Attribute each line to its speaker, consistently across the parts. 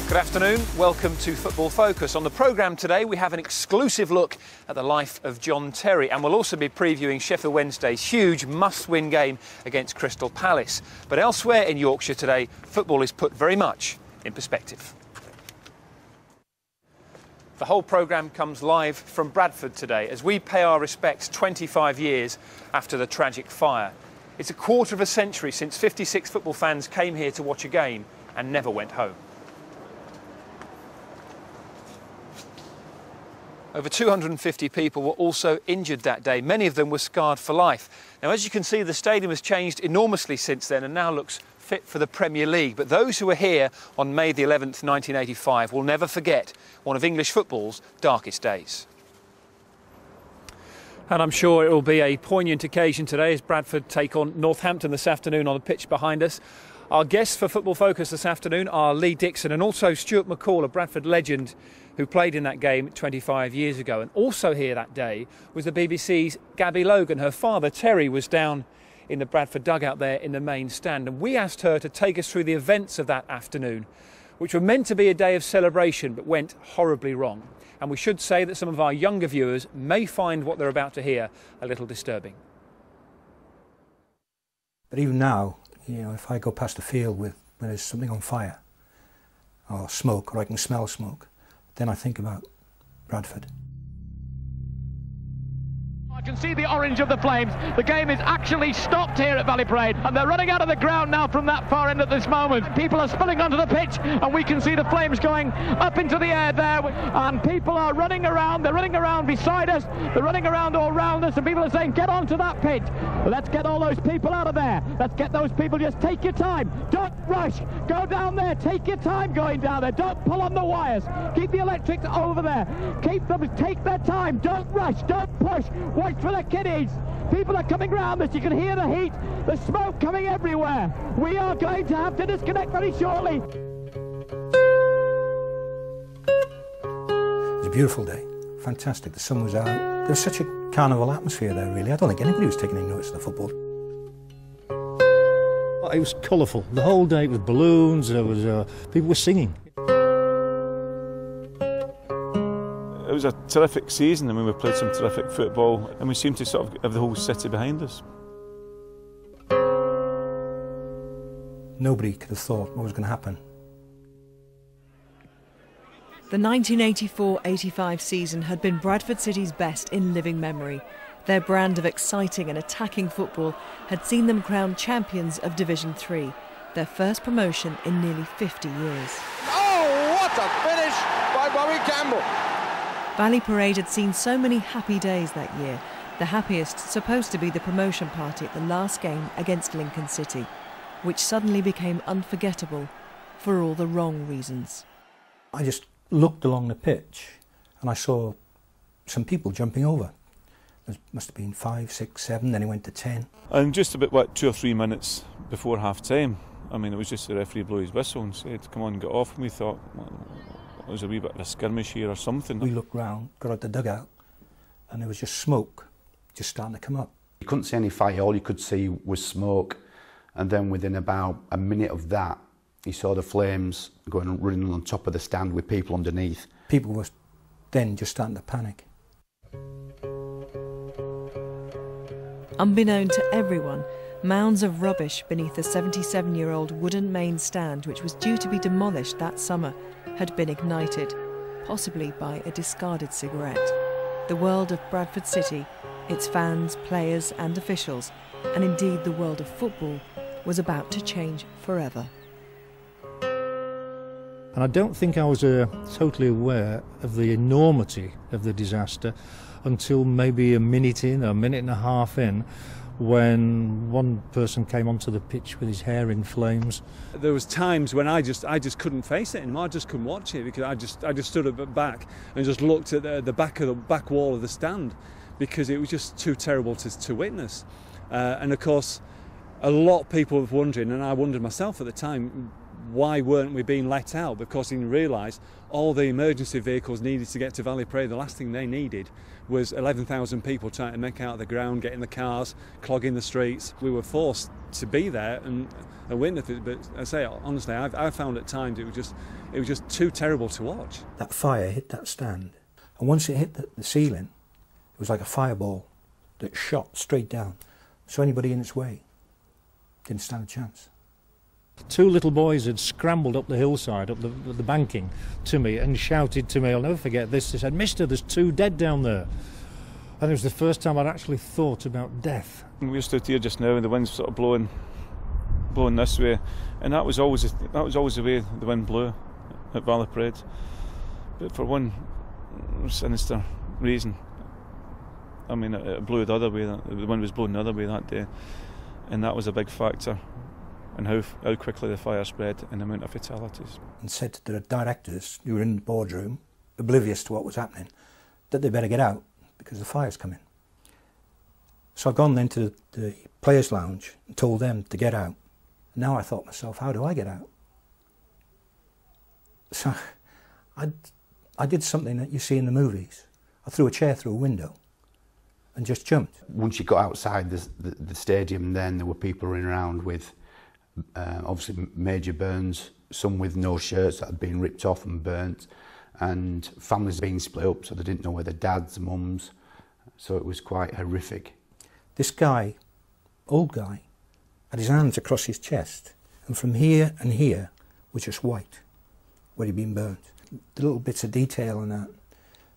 Speaker 1: Good afternoon, welcome to Football Focus. On the programme today we have an exclusive look at the life of John Terry, and we'll also be previewing Sheffield Wednesday's huge must-win game against Crystal Palace. But elsewhere in Yorkshire today, football is put very much in perspective. The whole programme comes live from Bradford today as we pay our respects 25 years after the tragic fire. It's a quarter of a century since 56 football fans came here to watch a game and never went home. Over 250 people were also injured that day. Many of them were scarred for life. Now, as you can see, the stadium has changed enormously since then and now looks fit for the Premier League. But those who were here on May the 11th, 1985 will never forget one of English football's darkest days. And I'm sure it will be a poignant occasion today as Bradford take on Northampton this afternoon on the pitch behind us. Our guests for Football Focus this afternoon are Lee Dixon and also Stuart McCall, a Bradford legend who played in that game 25 years ago. And also here that day was the BBC's Gabby Logan. Her father, Terry, was down in the Bradford dugout there in the main stand. And we asked her to take us through the events of that afternoon, which were meant to be a day of celebration but went horribly wrong. And we should say that some of our younger viewers may find what they're about to hear a little disturbing.
Speaker 2: But even now, you know, if I go past a field where there's something on fire or smoke, or I can smell smoke, then I think about Bradford.
Speaker 3: I can see the orange of the flames. The game is actually stopped here at Valley Parade, and they're running out of the ground now from that far end at this moment. People are spilling onto the pitch, and we can see the flames going up into the air there, and people are running around. They're running around beside us, they're running around all around us, and people are saying, get onto that pitch. Let's get all those people out of there. Let's get those people. Just take your time. Don't rush. Go down there. Take your time going down there. Don't pull on the wires. Keep the electrics over there. Keep them. Take their time. Don't rush. Don't push. Watch for the kiddies. People are coming round us. You can hear the heat. The smoke coming everywhere. We are going to have to disconnect very shortly.
Speaker 2: It was a beautiful day. Fantastic. The sun was out. There was such a carnival atmosphere there, really. I don't think anybody was taking any notice of the football.
Speaker 4: It was colourful. The whole day it was balloons, there was people were singing.
Speaker 5: It was a terrific season. I mean, we played some terrific football and we seemed to sort of have the whole city behind us.
Speaker 2: Nobody could have thought what was going to happen.
Speaker 6: The 1984-85 season had been Bradford City's best in living memory. Their brand of exciting and attacking football had seen them crowned champions of Division 3, their first promotion in nearly 50 years.
Speaker 7: Oh, what a finish by Bobby Campbell!
Speaker 6: Valley Parade had seen so many happy days that year, the happiest supposed to be the promotion party at the last game against Lincoln City, which suddenly became unforgettable for all the wrong reasons.
Speaker 2: I just looked along the pitch and I saw some people jumping over. There must have been 5, 6, 7, then it went to 10.
Speaker 5: And just about 2 or 3 minutes before half-time, I mean, it was just the referee blew his whistle and said, come on, get off. And we thought, well, it was a wee bit of a skirmish here or something.
Speaker 2: We looked round, got out the dugout, and there was just smoke just starting to come up.
Speaker 8: You couldn't see any fire, all you could see was smoke. And then within about a minute of that, you saw the flames going running on top of the stand with people underneath.
Speaker 2: People were then just starting to panic.
Speaker 6: Unbeknown to everyone, mounds of rubbish beneath the 77-year-old wooden main stand, which was due to be demolished that summer, had been ignited, possibly by a discarded cigarette. The world of Bradford City, its fans, players and officials, and indeed the world of football, was about to change forever.
Speaker 4: And I don't think I was totally aware of the enormity of the disaster until maybe a minute in, or a minute and a half in, when one person came onto the pitch with his hair in flames.
Speaker 9: There was times when I just couldn't face it anymore. I just couldn't watch it because I just stood at the back and just looked at the back wall of the stand because it was just too terrible to witness. And of course, a lot of people were wondering, and I wondered myself at the time, why weren't we being let out? Because he realised all the emergency vehicles needed to get to Valley Parade. The last thing they needed was 11,000 people trying to make out of the ground, get in the cars, clogging the streets. We were forced to be there and witness it. But I say honestly, I found at times it was just too terrible to watch.
Speaker 2: That fire hit that stand, and once it hit the ceiling, it was like a fireball that shot straight down. So anybody in its way didn't stand a chance.
Speaker 4: Two little boys had scrambled up the hillside, up the banking, to me and shouted to me, I'll never forget this, they said, "Mister, there's two dead down there." And it was the first time I'd actually thought about death.
Speaker 5: We're stood here just now and the wind's sort of blowing this way, and that was always the way the wind blew at Valley Parade. But for one sinister reason, I mean, it blew the other way, the wind was blowing the other way that day, and that was a big factor in how quickly the fire spread and the amount of fatalities.
Speaker 2: And said to the directors who were in the boardroom, oblivious to what was happening, that they better get out because the fire's coming. So I've gone then to the players' lounge and told them to get out. Now I thought to myself, how do I get out? So I did something that you see in the movies. I threw a chair through a window and just jumped.
Speaker 8: Once you got outside the stadium, then there were people running around with obviously major burns, some with no shirts that had been ripped off and burnt, and families being split up so they didn't know where their dads, mums, so it was quite horrific.
Speaker 2: This guy, old guy, had his hands across his chest, and from here and here was just white, where he'd been burnt. The little bits of detail in that,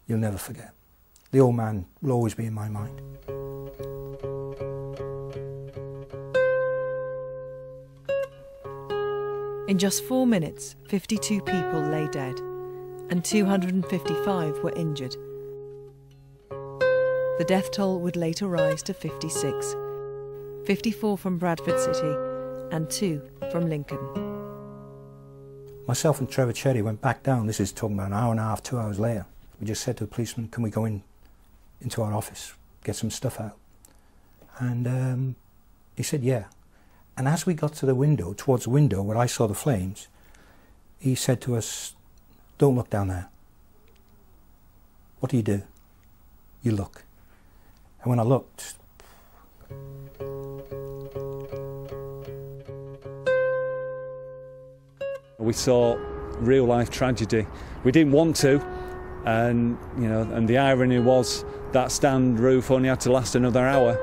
Speaker 2: you'll never forget. The old man will always be in my mind.
Speaker 6: In just 4 minutes, 52 people lay dead and 255 were injured. The death toll would later rise to 56, 54 from Bradford City and 2 from Lincoln.
Speaker 2: Myself and Trevor Cherry went back down. This is talking about an hour and a half, 2 hours later. We just said to the policeman, can we go into our office, get some stuff out? And he said, yeah. And as we got to the window, towards the window where I saw the flames, he said to us, don't look down there. What do? You look. And when I looked,
Speaker 9: we saw real life tragedy. We didn't want to, and and the irony was that stand roof only had to last another hour,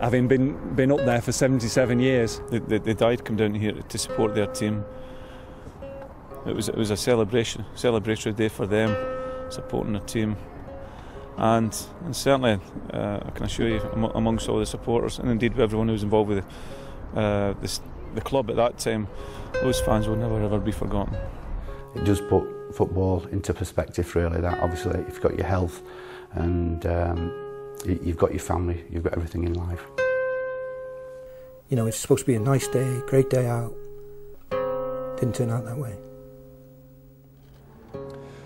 Speaker 9: having been up there for 77 years.
Speaker 5: They died come down here to support their team. It was a celebratory day for them, supporting their team, and certainly I can assure you, amongst all the supporters and indeed everyone who was involved with the club at that time, those fans will never ever be forgotten.
Speaker 8: It does put football into perspective, really, that obviously if you've got your health and you've got your family, you've got everything in life.
Speaker 2: It's supposed to be a nice day, great day out. Didn't turn out that way.